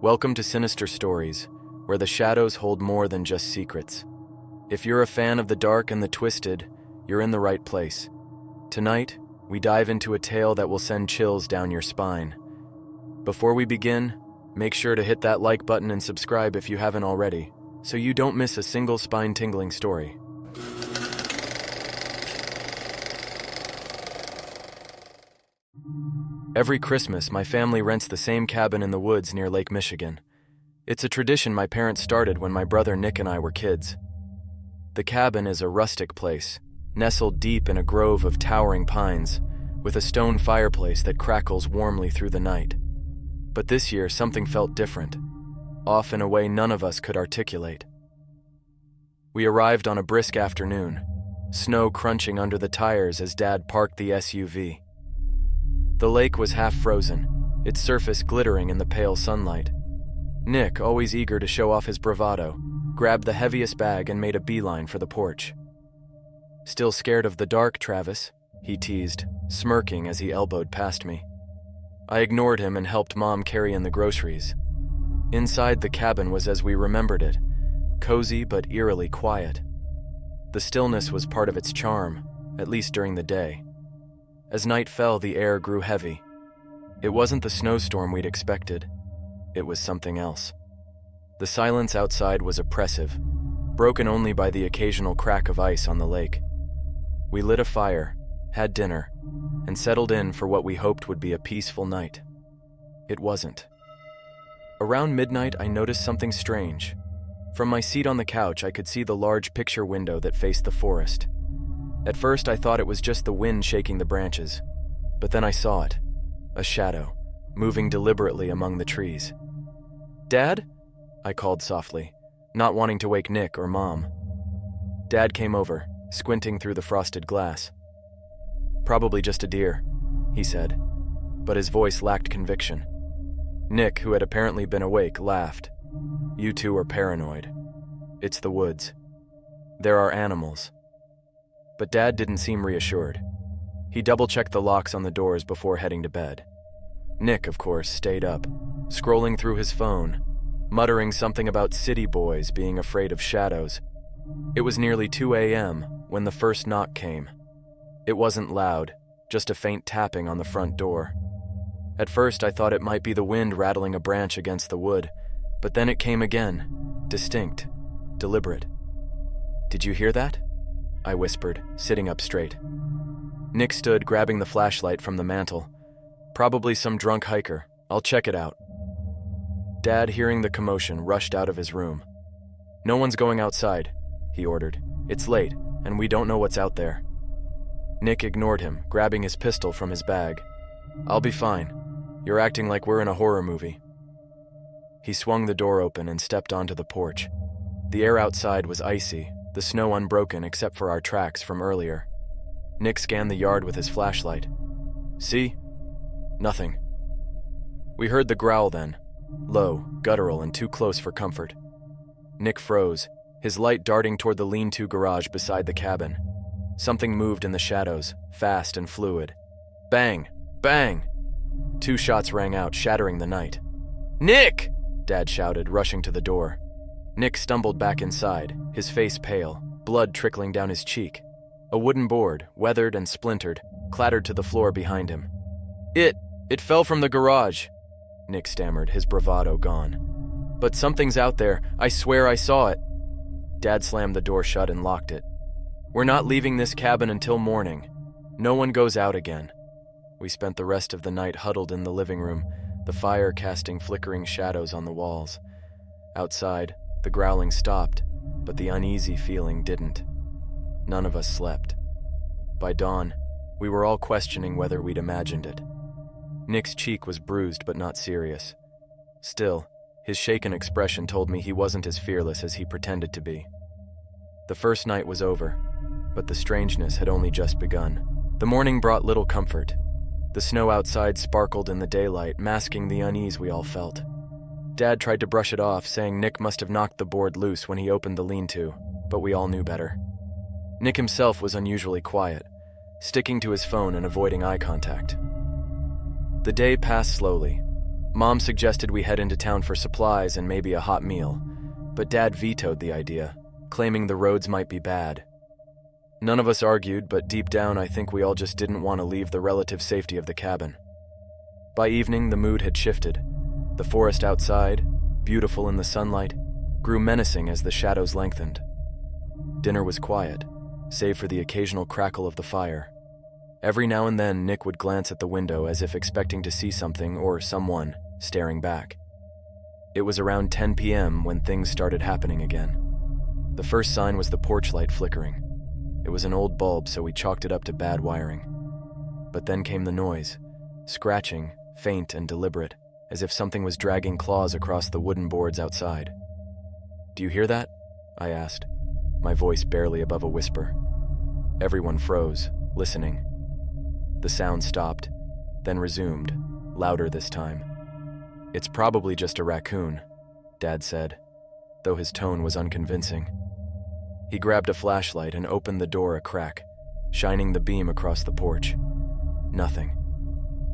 Welcome to Sinister Stories, where the shadows hold more than just secrets. If you're a fan of the dark and the twisted, you're in the right place. Tonight, we dive into a tale that will send chills down your spine. Before we begin, make sure to hit that like button and subscribe if you haven't already, so you don't miss a single spine-tingling story. Every Christmas, my family rents the same cabin in the woods near Lake Michigan. It's a tradition my parents started when my brother Nick and I were kids. The cabin is a rustic place, nestled deep in a grove of towering pines, with a stone fireplace that crackles warmly through the night. But this year, something felt different, off in a way none of us could articulate. We arrived on a brisk afternoon, snow crunching under the tires as Dad parked the SUV. The lake was half frozen, its surface glittering in the pale sunlight. Nick, always eager to show off his bravado, grabbed the heaviest bag and made a beeline for the porch. "Still scared of the dark, Travis?" he teased, smirking as he elbowed past me. I ignored him and helped Mom carry in the groceries. Inside the cabin was as we remembered it, cozy but eerily quiet. The stillness was part of its charm, at least during the day. As night fell, the air grew heavy. It wasn't the snowstorm we'd expected. It was something else. The silence outside was oppressive, broken only by the occasional crack of ice on the lake. We lit a fire, had dinner, and settled in for what we hoped would be a peaceful night. It wasn't. Around midnight, I noticed something strange. From my seat on the couch, I could see the large picture window that faced the forest. At first, I thought it was just the wind shaking the branches, but then I saw it, a shadow, moving deliberately among the trees. "Dad?" I called softly, not wanting to wake Nick or Mom. Dad came over, squinting through the frosted glass. "Probably just a deer," he said, but his voice lacked conviction. Nick, who had apparently been awake, laughed. "You two are paranoid. It's the woods. There are animals." But Dad didn't seem reassured. He double-checked the locks on the doors before heading to bed. Nick, of course, stayed up, scrolling through his phone, muttering something about city boys being afraid of shadows. It was nearly 2 a.m. when the first knock came. It wasn't loud, just a faint tapping on the front door. At first, I thought it might be the wind rattling a branch against the wood, but then it came again, distinct, deliberate. "Did you hear that?" I whispered, sitting up straight. Nick stood, grabbing the flashlight from the mantel. "Probably some drunk hiker. I'll check it out." Dad, hearing the commotion, rushed out of his room. "No one's going outside," he ordered. "It's late, and we don't know what's out there." Nick ignored him, grabbing his pistol from his bag. "I'll be fine. You're acting like we're in a horror movie." He swung the door open and stepped onto the porch. The air outside was icy, the snow unbroken except for our tracks from earlier. Nick scanned the yard with his flashlight. "See? Nothing." We heard the growl then, low, guttural, and too close for comfort. Nick froze, his light darting toward the lean-to garage beside the cabin. Something moved in the shadows, fast and fluid. Bang! Bang! 2 shots rang out, shattering the night. "Nick!" Dad shouted, rushing to the door. Nick stumbled back inside, his face pale, blood trickling down his cheek. A wooden board, weathered and splintered, clattered to the floor behind him. It fell from the garage," Nick stammered, his bravado gone. "But something's out there. I swear I saw it." Dad slammed the door shut and locked it. "We're not leaving this cabin until morning. No one goes out again." We spent the rest of the night huddled in the living room, the fire casting flickering shadows on the walls. Outside, the growling stopped, but the uneasy feeling didn't. None of us slept. By dawn, we were all questioning whether we'd imagined it. Nick's cheek was bruised but not serious. Still, his shaken expression told me he wasn't as fearless as he pretended to be. The first night was over, but the strangeness had only just begun. The morning brought little comfort. The snow outside sparkled in the daylight, masking the unease we all felt. Dad tried to brush it off, saying Nick must have knocked the board loose when he opened the lean-to, but we all knew better. Nick himself was unusually quiet, sticking to his phone and avoiding eye contact. The day passed slowly. Mom suggested we head into town for supplies and maybe a hot meal, but Dad vetoed the idea, claiming the roads might be bad. None of us argued, but deep down I think we all just didn't want to leave the relative safety of the cabin. By evening, the mood had shifted. The forest outside, beautiful in the sunlight, grew menacing as the shadows lengthened. Dinner was quiet, save for the occasional crackle of the fire. Every now and then, Nick would glance at the window as if expecting to see something or someone staring back. It was around 10 p.m. when things started happening again. The first sign was the porch light flickering. It was an old bulb, so we chalked it up to bad wiring. But then came the noise, scratching, faint and deliberate, as if something was dragging claws across the wooden boards outside. "Do you hear that?" I asked, my voice barely above a whisper. Everyone froze, listening. The sound stopped, then resumed, louder this time. "It's probably just a raccoon," Dad said, though his tone was unconvincing. He grabbed a flashlight and opened the door a crack, shining the beam across the porch. Nothing.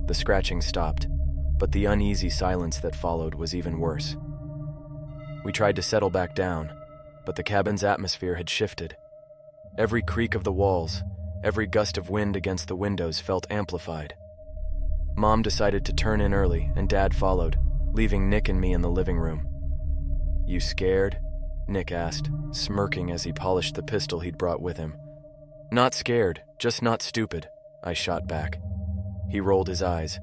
The scratching stopped, but the uneasy silence that followed was even worse. We tried to settle back down, but the cabin's atmosphere had shifted. Every creak of the walls, every gust of wind against the windows felt amplified. Mom decided to turn in early, and Dad followed, leaving Nick and me in the living room. "You scared?" Nick asked, smirking as he polished the pistol he'd brought with him. "Not scared, just not stupid," I shot back. He rolled his eyes.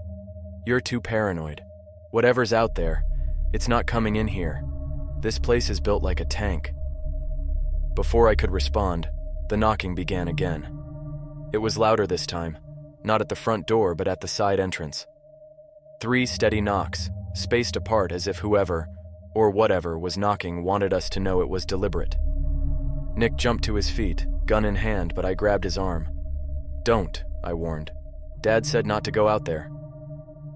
"You're too paranoid. Whatever's out there, it's not coming in here. This place is built like a tank." Before I could respond, the knocking began again. It was louder this time, not at the front door but at the side entrance. 3 steady knocks, spaced apart as if whoever, or whatever, was knocking wanted us to know it was deliberate. Nick jumped to his feet, gun in hand, but I grabbed his arm. "Don't," I warned. "Dad said not to go out there."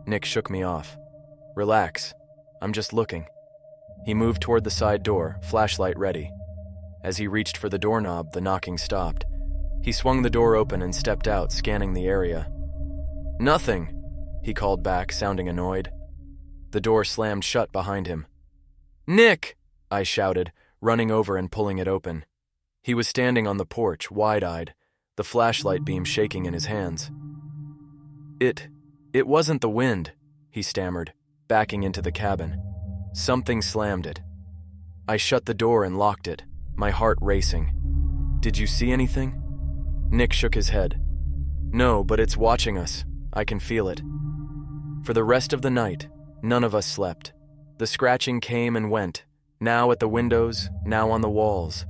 Nick shook me off. "Relax. I'm just looking." He moved toward the side door, flashlight ready. As he reached for the doorknob, the knocking stopped. He swung the door open and stepped out, scanning the area. "Nothing," he called back, sounding annoyed. The door slammed shut behind him. "Nick!" I shouted, running over and pulling it open. He was standing on the porch, wide-eyed, the flashlight beam shaking in his hands. It wasn't the wind," he stammered, backing into the cabin. "Something slammed it." I shut the door and locked it, my heart racing. "Did you see anything?" Nick shook his head. "No, but it's watching us. I can feel it." For the rest of the night, none of us slept. The scratching came and went, now at the windows, now on the walls.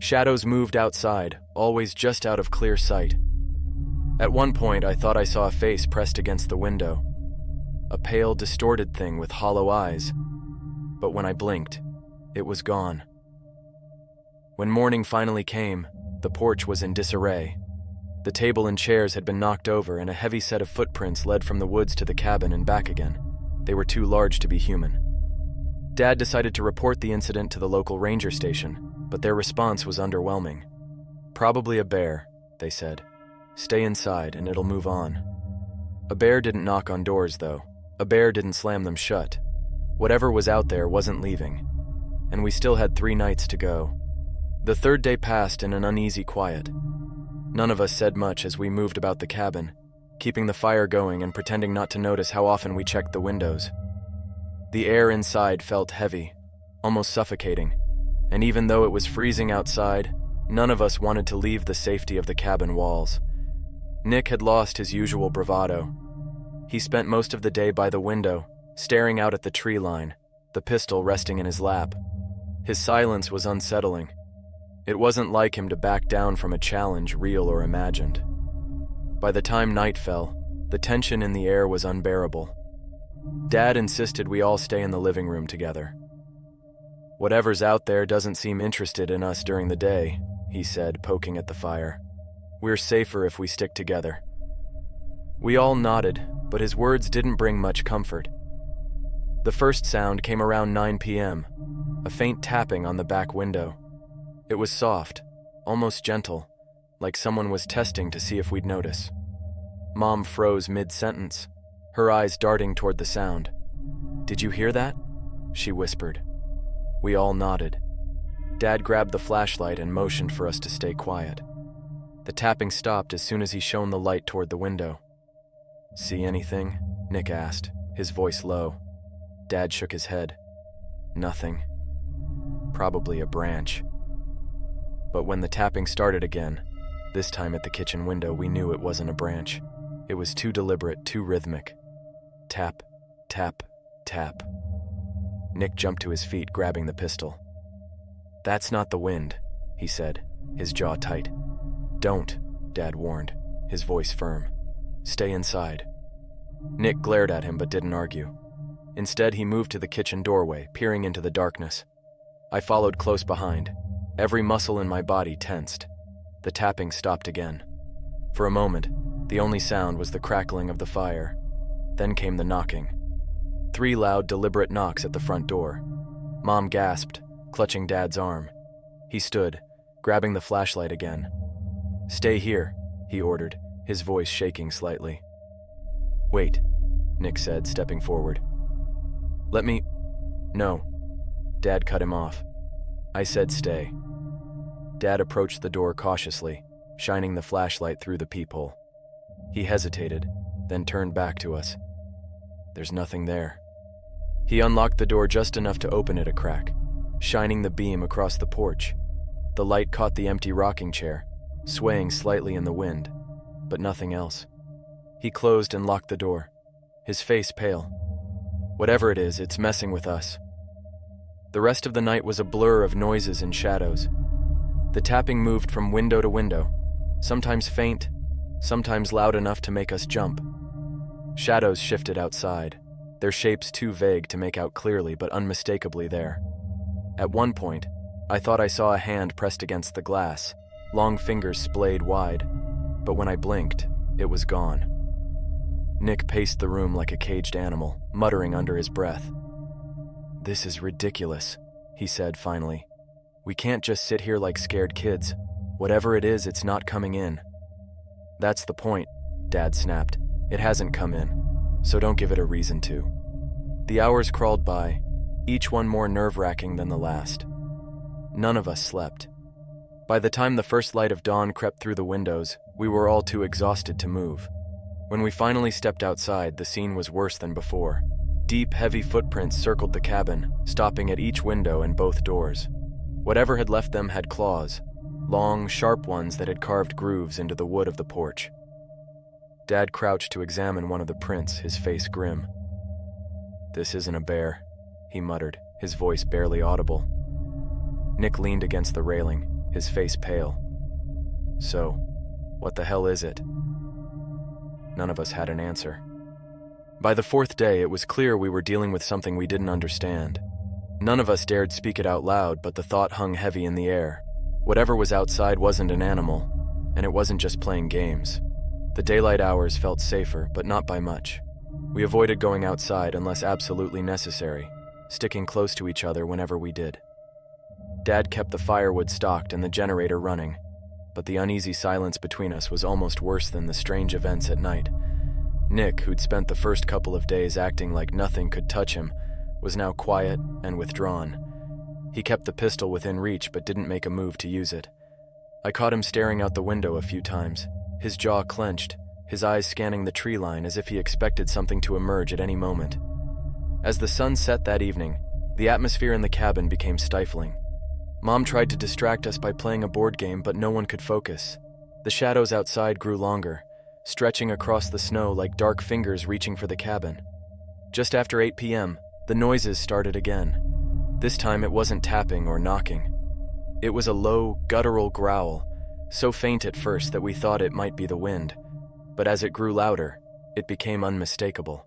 Shadows moved outside, always just out of clear sight. At one point, I thought I saw a face pressed against the window. A pale, distorted thing with hollow eyes. But when I blinked, it was gone. When morning finally came, the porch was in disarray. The table and chairs had been knocked over, and a heavy set of footprints led from the woods to the cabin and back again. They were too large to be human. Dad decided to report the incident to the local ranger station, but their response was underwhelming. "Probably a bear," they said. "Stay inside and it'll move on." A bear didn't knock on doors, though. A bear didn't slam them shut. Whatever was out there wasn't leaving. And we still had 3 nights to go. The 3rd day passed in an uneasy quiet. None of us said much as we moved about the cabin, keeping the fire going and pretending not to notice how often we checked the windows. The air inside felt heavy, almost suffocating, and even though it was freezing outside, none of us wanted to leave the safety of the cabin walls. Nick had lost his usual bravado. He spent most of the day by the window, staring out at the tree line, the pistol resting in his lap. His silence was unsettling. It wasn't like him to back down from a challenge, real or imagined. By the time night fell, the tension in the air was unbearable. Dad insisted we all stay in the living room together. "Whatever's out there doesn't seem interested in us during the day," he said, poking at the fire. "We're safer if we stick together." We all nodded, but his words didn't bring much comfort. The first sound came around 9 p.m., a faint tapping on the back window. It was soft, almost gentle, like someone was testing to see if we'd notice. Mom froze mid-sentence, her eyes darting toward the sound. "Did you hear that?" she whispered. We all nodded. Dad grabbed the flashlight and motioned for us to stay quiet. The tapping stopped as soon as he shone the light toward the window. "See anything?" Nick asked, his voice low. Dad shook his head. "Nothing. Probably a branch." But when the tapping started again, this time at the kitchen window, we knew it wasn't a branch. It was too deliberate, too rhythmic. Tap, tap, tap. Nick jumped to his feet, grabbing the pistol. "That's not the wind," he said, his jaw tight. "Don't," Dad warned, his voice firm. "Stay inside." Nick glared at him but didn't argue. Instead, he moved to the kitchen doorway, peering into the darkness. I followed close behind, every muscle in my body tensed. The tapping stopped again. For a moment, the only sound was the crackling of the fire. Then came the knocking. 3 loud, deliberate knocks at the front door. Mom gasped, clutching Dad's arm. He stood, grabbing the flashlight again. "Stay here," he ordered, his voice shaking slightly. "Wait," Nick said, stepping forward. "Let me—" "No." Dad cut him off. "I said stay." Dad approached the door cautiously, shining the flashlight through the peephole. He hesitated, then turned back to us. "There's nothing there." He unlocked the door just enough to open it a crack, shining the beam across the porch. The light caught the empty rocking chair, swaying slightly in the wind, but nothing else. He closed and locked the door, his face pale. "Whatever it is, it's messing with us." The rest of the night was a blur of noises and shadows. The tapping moved from window to window, sometimes faint, sometimes loud enough to make us jump. Shadows shifted outside, their shapes too vague to make out clearly but unmistakably there. At one point, I thought I saw a hand pressed against the glass, long fingers splayed wide, but when I blinked, it was gone. Nick paced the room like a caged animal, muttering under his breath. "This is ridiculous," he said finally. "We can't just sit here like scared kids. Whatever it is, it's not coming in." "That's the point," Dad snapped. "It hasn't come in, so don't give it a reason to." The hours crawled by, each one more nerve-wracking than the last. None of us slept. By the time the first light of dawn crept through the windows, we were all too exhausted to move. When we finally stepped outside, the scene was worse than before. Deep, heavy footprints circled the cabin, stopping at each window and both doors. Whatever had left them had claws, long, sharp ones that had carved grooves into the wood of the porch. Dad crouched to examine one of the prints, his face grim. "This isn't a bear," he muttered, his voice barely audible. Nick leaned against the railing, his face pale. "So, what the hell is it?" None of us had an answer. By the 4th day, it was clear we were dealing with something we didn't understand. None of us dared speak it out loud, but the thought hung heavy in the air. Whatever was outside wasn't an animal, and it wasn't just playing games. The daylight hours felt safer, but not by much. We avoided going outside unless absolutely necessary, sticking close to each other whenever we did. Dad kept the firewood stocked and the generator running, but the uneasy silence between us was almost worse than the strange events at night. Nick, who'd spent the first couple of days acting like nothing could touch him, was now quiet and withdrawn. He kept the pistol within reach but didn't make a move to use it. I caught him staring out the window a few times, his jaw clenched, his eyes scanning the tree line as if he expected something to emerge at any moment. As the sun set that evening, the atmosphere in the cabin became stifling. Mom tried to distract us by playing a board game, but no one could focus. The shadows outside grew longer, stretching across the snow like dark fingers reaching for the cabin. Just after 8 p.m., the noises started again. This time it wasn't tapping or knocking. It was a low, guttural growl, so faint at first that we thought it might be the wind, but as it grew louder, it became unmistakable.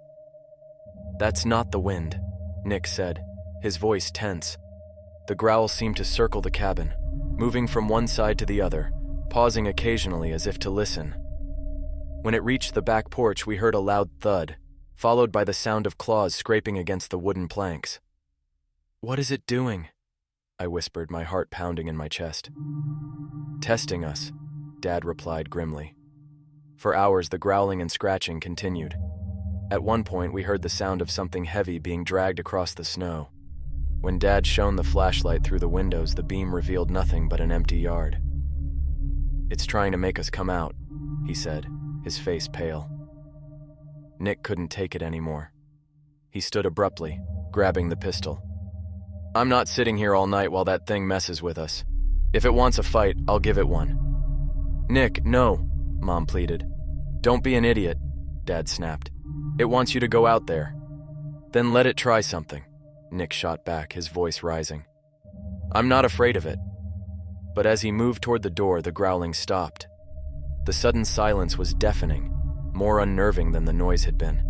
"That's not the wind," Nick said, his voice tense. The growl seemed to circle the cabin, moving from one side to the other, pausing occasionally as if to listen. When it reached the back porch, we heard a loud thud, followed by the sound of claws scraping against the wooden planks. "What is it doing?" I whispered, my heart pounding in my chest. "Testing us," Dad replied grimly. For hours, the growling and scratching continued. At one point, we heard the sound of something heavy being dragged across the snow. When Dad shone the flashlight through the windows, the beam revealed nothing but an empty yard. "It's trying to make us come out," he said, his face pale. Nick couldn't take it anymore. He stood abruptly, grabbing the pistol. "I'm not sitting here all night while that thing messes with us. If it wants a fight, I'll give it one." "Nick, no," Mom pleaded. "Don't be an idiot," Dad snapped. "It wants you to go out there." "Then let it try something," Nick shot back, his voice rising. "I'm not afraid of it." But as he moved toward the door, the growling stopped. The sudden silence was deafening, more unnerving than the noise had been.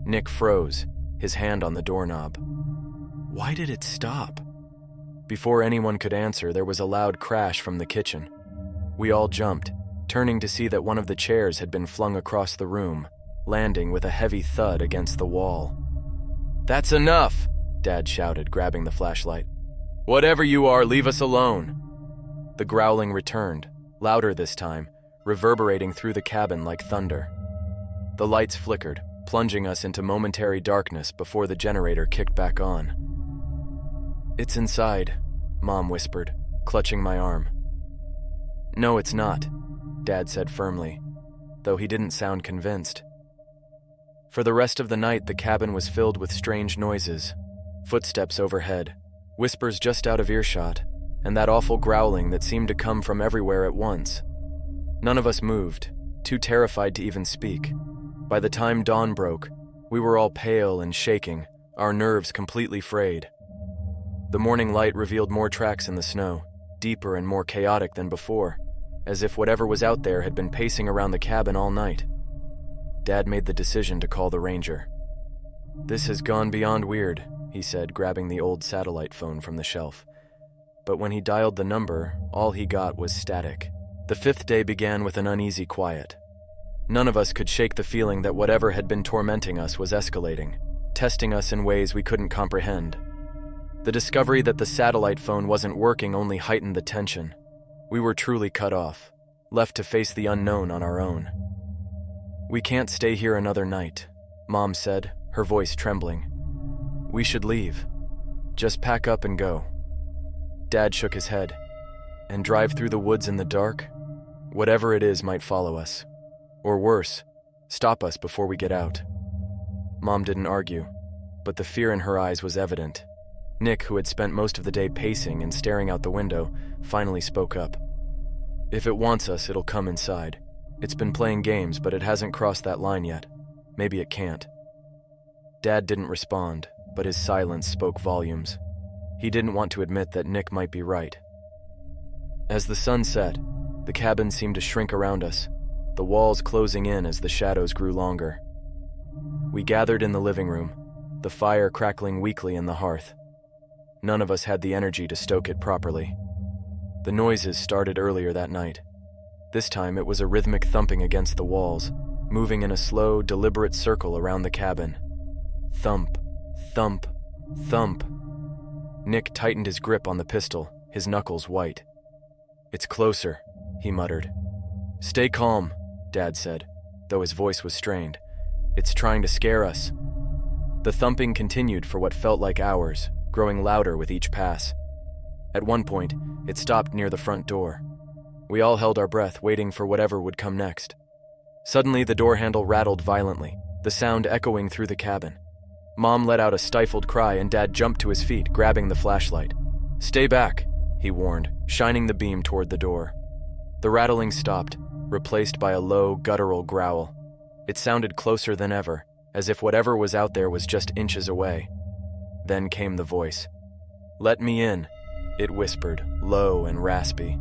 Nick froze, his hand on the doorknob. Why did it stop? Before anyone could answer, there was a loud crash from the kitchen. We all jumped, turning to see that one of the chairs had been flung across the room, landing with a heavy thud against the wall. "That's enough!" Dad shouted, grabbing the flashlight. "Whatever you are, leave us alone!" The growling returned, louder this time, reverberating through the cabin like thunder. The lights flickered, plunging us into momentary darkness before the generator kicked back on. "It's inside," Mom whispered, clutching my arm. "No, it's not," Dad said firmly, though he didn't sound convinced. For the rest of the night, the cabin was filled with strange noises. Footsteps overhead, whispers just out of earshot, and that awful growling that seemed to come from everywhere at once. None of us moved, too terrified to even speak. By the time dawn broke, we were all pale and shaking, our nerves completely frayed. The morning light revealed more tracks in the snow, deeper and more chaotic than before, as if whatever was out there had been pacing around the cabin all night. Dad made the decision to call the ranger. "This has gone beyond weird," he said, grabbing the old satellite phone from the shelf. But when he dialed the number, all he got was static. The fifth day began with an uneasy quiet. None of us could shake the feeling that whatever had been tormenting us was escalating, testing us in ways we couldn't comprehend. The discovery that the satellite phone wasn't working only heightened the tension. We were truly cut off, left to face the unknown on our own. "We can't stay here another night," Mom said, her voice trembling. "We should leave. Just pack up and go." Dad shook his head. "And drive through the woods in the dark? Whatever it is might follow us. Or worse, stop us before we get out." Mom didn't argue, but the fear in her eyes was evident. Nick, who had spent most of the day pacing and staring out the window, finally spoke up. "If it wants us, it'll come inside. It's been playing games, but it hasn't crossed that line yet. Maybe it can't." Dad didn't respond, but his silence spoke volumes. He didn't want to admit that Nick might be right. As the sun set, the cabin seemed to shrink around us, the walls closing in as the shadows grew longer. We gathered in the living room, the fire crackling weakly in the hearth. None of us had the energy to stoke it properly. The noises started earlier that night. This time it was a rhythmic thumping against the walls, moving in a slow, deliberate circle around the cabin. Thump, thump, thump. Nick tightened his grip on the pistol, his knuckles white. "It's closer," he muttered. "Stay calm," Dad said, though his voice was strained. "It's trying to scare us." The thumping continued for what felt like hours, growing louder with each pass. At one point, it stopped near the front door. We all held our breath, waiting for whatever would come next. Suddenly, the door handle rattled violently, the sound echoing through the cabin. Mom let out a stifled cry and Dad jumped to his feet, grabbing the flashlight. "Stay back," he warned, shining the beam toward the door. The rattling stopped, replaced by a low, guttural growl. It sounded closer than ever, as if whatever was out there was just inches away. Then came the voice. "Let me in," it whispered, low and raspy.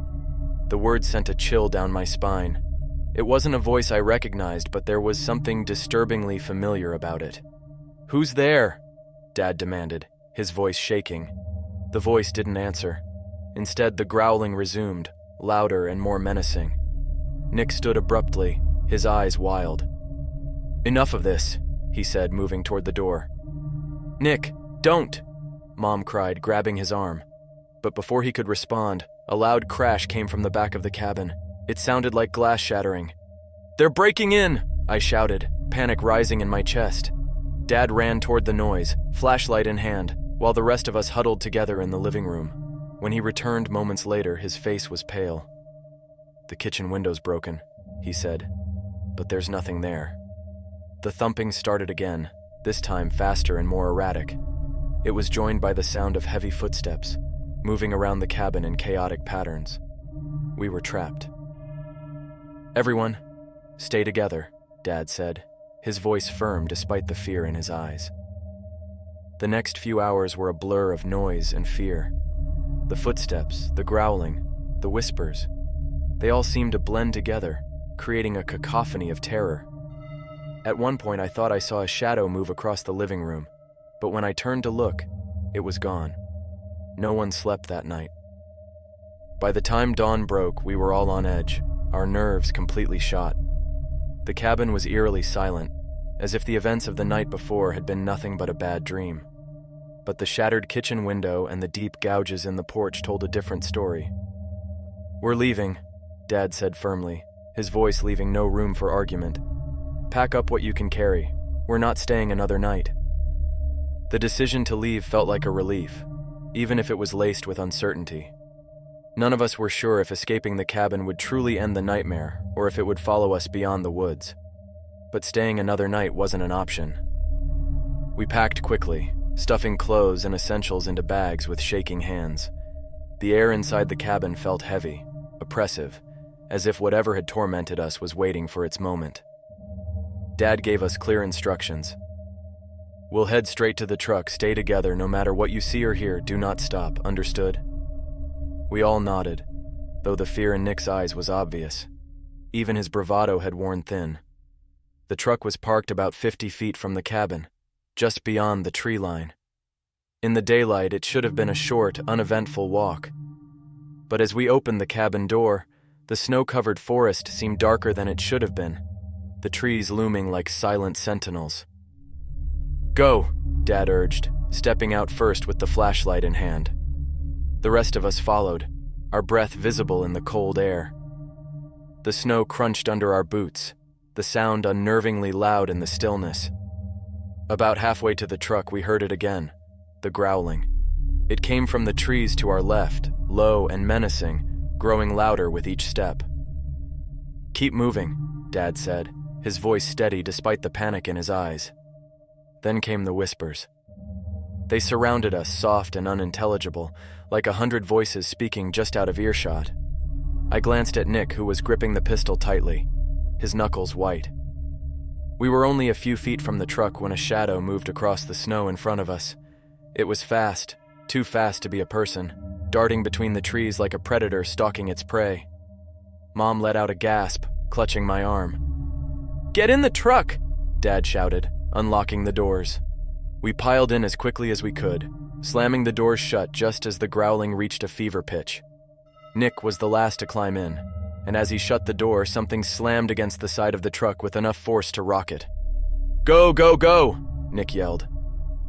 The words sent a chill down my spine. It wasn't a voice I recognized, but there was something disturbingly familiar about it. "Who's there?" Dad demanded, his voice shaking. The voice didn't answer. Instead, the growling resumed, louder and more menacing. Nick stood abruptly, his eyes wild. "Enough of this," he said, moving toward the door. "Nick, don't!" Mom cried, grabbing his arm. But before he could respond, a loud crash came from the back of the cabin. It sounded like glass shattering. "They're breaking in!" I shouted, panic rising in my chest. Dad ran toward the noise, flashlight in hand, while the rest of us huddled together in the living room. When he returned moments later, his face was pale. "The kitchen window's broken," he said, "but there's nothing there." The thumping started again, this time faster and more erratic. It was joined by the sound of heavy footsteps, moving around the cabin in chaotic patterns. We were trapped. "Everyone, stay together," Dad said, his voice firm despite the fear in his eyes. The next few hours were a blur of noise and fear. The footsteps, the growling, the whispers, they all seemed to blend together, creating a cacophony of terror. At one point, I thought I saw a shadow move across the living room, but when I turned to look, it was gone. No one slept that night. By the time dawn broke, we were all on edge, our nerves completely shot. The cabin was eerily silent, as if the events of the night before had been nothing but a bad dream. But the shattered kitchen window and the deep gouges in the porch told a different story. "We're leaving," Dad said firmly, his voice leaving no room for argument. "Pack up what you can carry. We're not staying another night." The decision to leave felt like a relief, even if it was laced with uncertainty. None of us were sure if escaping the cabin would truly end the nightmare or if it would follow us beyond the woods. But staying another night wasn't an option. We packed quickly, stuffing clothes and essentials into bags with shaking hands. The air inside the cabin felt heavy, oppressive, as if whatever had tormented us was waiting for its moment. Dad gave us clear instructions. "We'll head straight to the truck, stay together, no matter what you see or hear, do not stop, understood?" We all nodded, though the fear in Nick's eyes was obvious. Even his bravado had worn thin. The truck was parked about 50 feet from the cabin, just beyond the tree line. In the daylight, it should have been a short, uneventful walk. But as we opened the cabin door, the snow-covered forest seemed darker than it should have been, the trees looming like silent sentinels. "Go," Dad urged, stepping out first with the flashlight in hand. The rest of us followed, our breath visible in the cold air. The snow crunched under our boots, the sound unnervingly loud in the stillness. About halfway to the truck, we heard it again, the growling. It came from the trees to our left, low and menacing, growing louder with each step. "Keep moving," Dad said, his voice steady despite the panic in his eyes. Then came the whispers. They surrounded us, soft and unintelligible, like 100 voices speaking just out of earshot. I glanced at Nick, who was gripping the pistol tightly, his knuckles white. We were only a few feet from the truck when a shadow moved across the snow in front of us. It was fast, too fast to be a person, darting between the trees like a predator stalking its prey. Mom let out a gasp, clutching my arm. "Get in the truck!" Dad shouted, unlocking the doors. We piled in as quickly as we could, slamming the doors shut just as the growling reached a fever pitch. Nick was the last to climb in, and as he shut the door, something slammed against the side of the truck with enough force to rock it. "Go, go, go!" Nick yelled.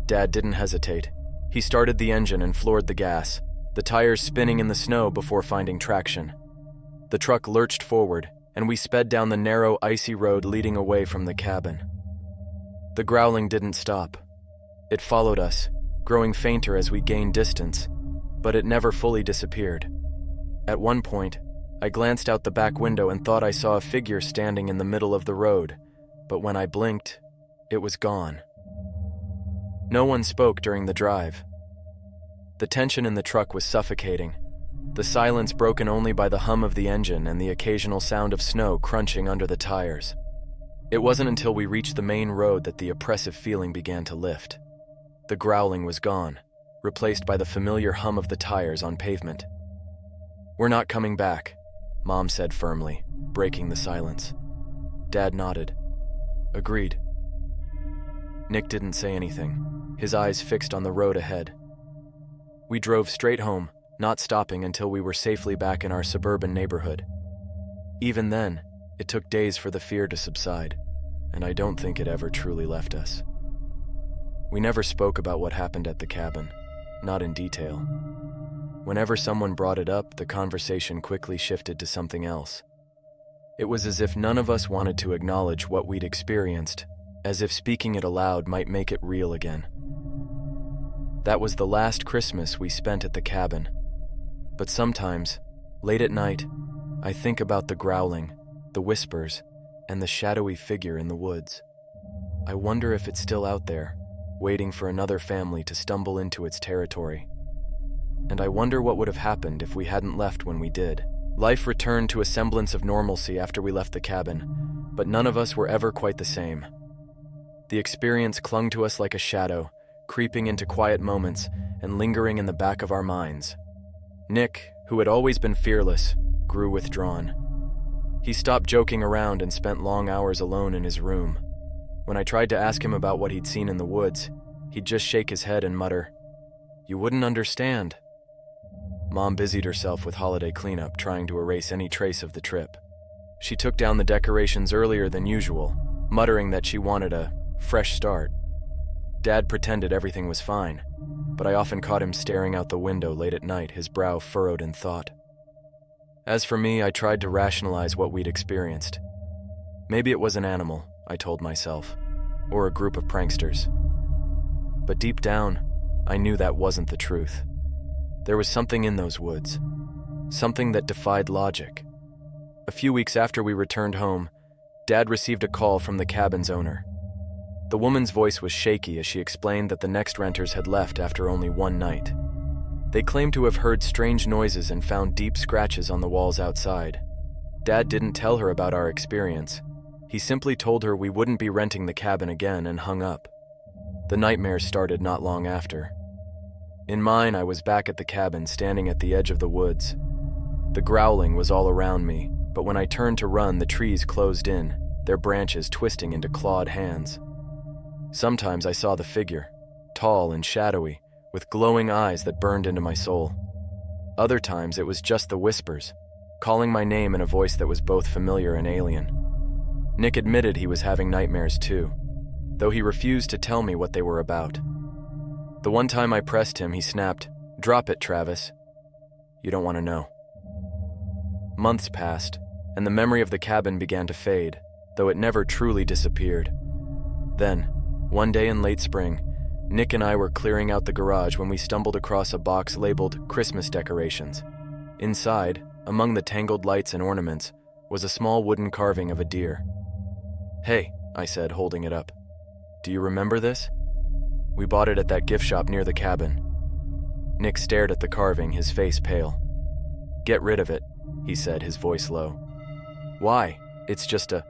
Dad didn't hesitate. He started the engine and floored the gas, the tires spinning in the snow before finding traction. The truck lurched forward, and we sped down the narrow, icy road leading away from the cabin. The growling didn't stop. It followed us, growing fainter as we gained distance, but it never fully disappeared. At one point, I glanced out the back window and thought I saw a figure standing in the middle of the road, but when I blinked, it was gone. No one spoke during the drive. The tension in the truck was suffocating, the silence broken only by the hum of the engine and the occasional sound of snow crunching under the tires. It wasn't until we reached the main road that the oppressive feeling began to lift. The growling was gone, replaced by the familiar hum of the tires on pavement. "We're not coming back," Mom said firmly, breaking the silence. Dad nodded. "Agreed." Nick didn't say anything, his eyes fixed on the road ahead. We drove straight home, not stopping until we were safely back in our suburban neighborhood. Even then, it took days for the fear to subside, and I don't think it ever truly left us. We never spoke about what happened at the cabin, not in detail. Whenever someone brought it up, the conversation quickly shifted to something else. It was as if none of us wanted to acknowledge what we'd experienced, as if speaking it aloud might make it real again. That was the last Christmas we spent at the cabin. But sometimes, late at night, I think about the growling, the whispers, and the shadowy figure in the woods. I wonder if it's still out there, waiting for another family to stumble into its territory. And I wonder what would have happened if we hadn't left when we did. Life returned to a semblance of normalcy after we left the cabin, but none of us were ever quite the same. The experience clung to us like a shadow, creeping into quiet moments and lingering in the back of our minds. Nick, who had always been fearless, grew withdrawn. He stopped joking around and spent long hours alone in his room. When I tried to ask him about what he'd seen in the woods, he'd just shake his head and mutter, "You wouldn't understand." Mom busied herself with holiday cleanup, trying to erase any trace of the trip. She took down the decorations earlier than usual, muttering that she wanted a fresh start. Dad pretended everything was fine, but I often caught him staring out the window late at night, his brow furrowed in thought. As for me, I tried to rationalize what we'd experienced. Maybe it was an animal, I told myself, or a group of pranksters. But deep down, I knew that wasn't the truth. There was something in those woods, something that defied logic. A few weeks after we returned home, Dad received a call from the cabin's owner. The woman's voice was shaky as she explained that the next renters had left after only one night. They claimed to have heard strange noises and found deep scratches on the walls outside. Dad didn't tell her about our experience. He simply told her we wouldn't be renting the cabin again and hung up. The nightmares started not long after. In mine, I was back at the cabin, standing at the edge of the woods. The growling was all around me, but when I turned to run, the trees closed in, their branches twisting into clawed hands. Sometimes I saw the figure, tall and shadowy, with glowing eyes that burned into my soul. Other times it was just the whispers, calling my name in a voice that was both familiar and alien. Nick admitted he was having nightmares too, though he refused to tell me what they were about. The one time I pressed him, he snapped, "Drop it, Travis. You don't want to know." Months passed, and the memory of the cabin began to fade, though it never truly disappeared. Then, one day in late spring, Nick and I were clearing out the garage when we stumbled across a box labeled Christmas decorations. Inside, among the tangled lights and ornaments, was a small wooden carving of a deer. "Hey," I said, holding it up. "Do you remember this? We bought it at that gift shop near the cabin." Nick stared at the carving, his face pale. "Get rid of it," he said, his voice low. "Why? It's just a—"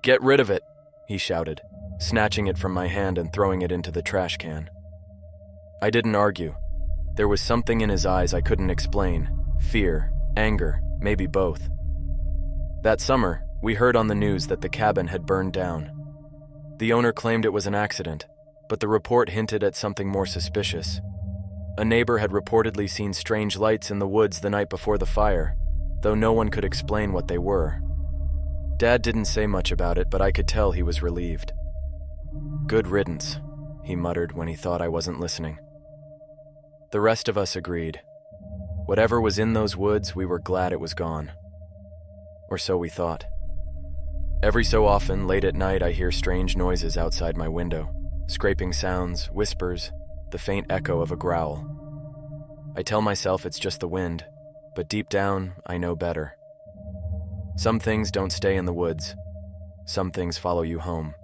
"Get rid of it," he shouted, snatching it from my hand and throwing it into the trash can. I didn't argue. There was something in his eyes I couldn't explain. Fear, anger, maybe both. That summer, we heard on the news that the cabin had burned down. The owner claimed it was an accident, but the report hinted at something more suspicious. A neighbor had reportedly seen strange lights in the woods the night before the fire, though no one could explain what they were. Dad didn't say much about it, but I could tell he was relieved. "Good riddance," he muttered when he thought I wasn't listening. The rest of us agreed. Whatever was in those woods, we were glad it was gone. Or so we thought. Every so often, late at night, I hear strange noises outside my window. Scraping sounds, whispers, the faint echo of a growl. I tell myself it's just the wind, but deep down, I know better. Some things don't stay in the woods. Some things follow you home.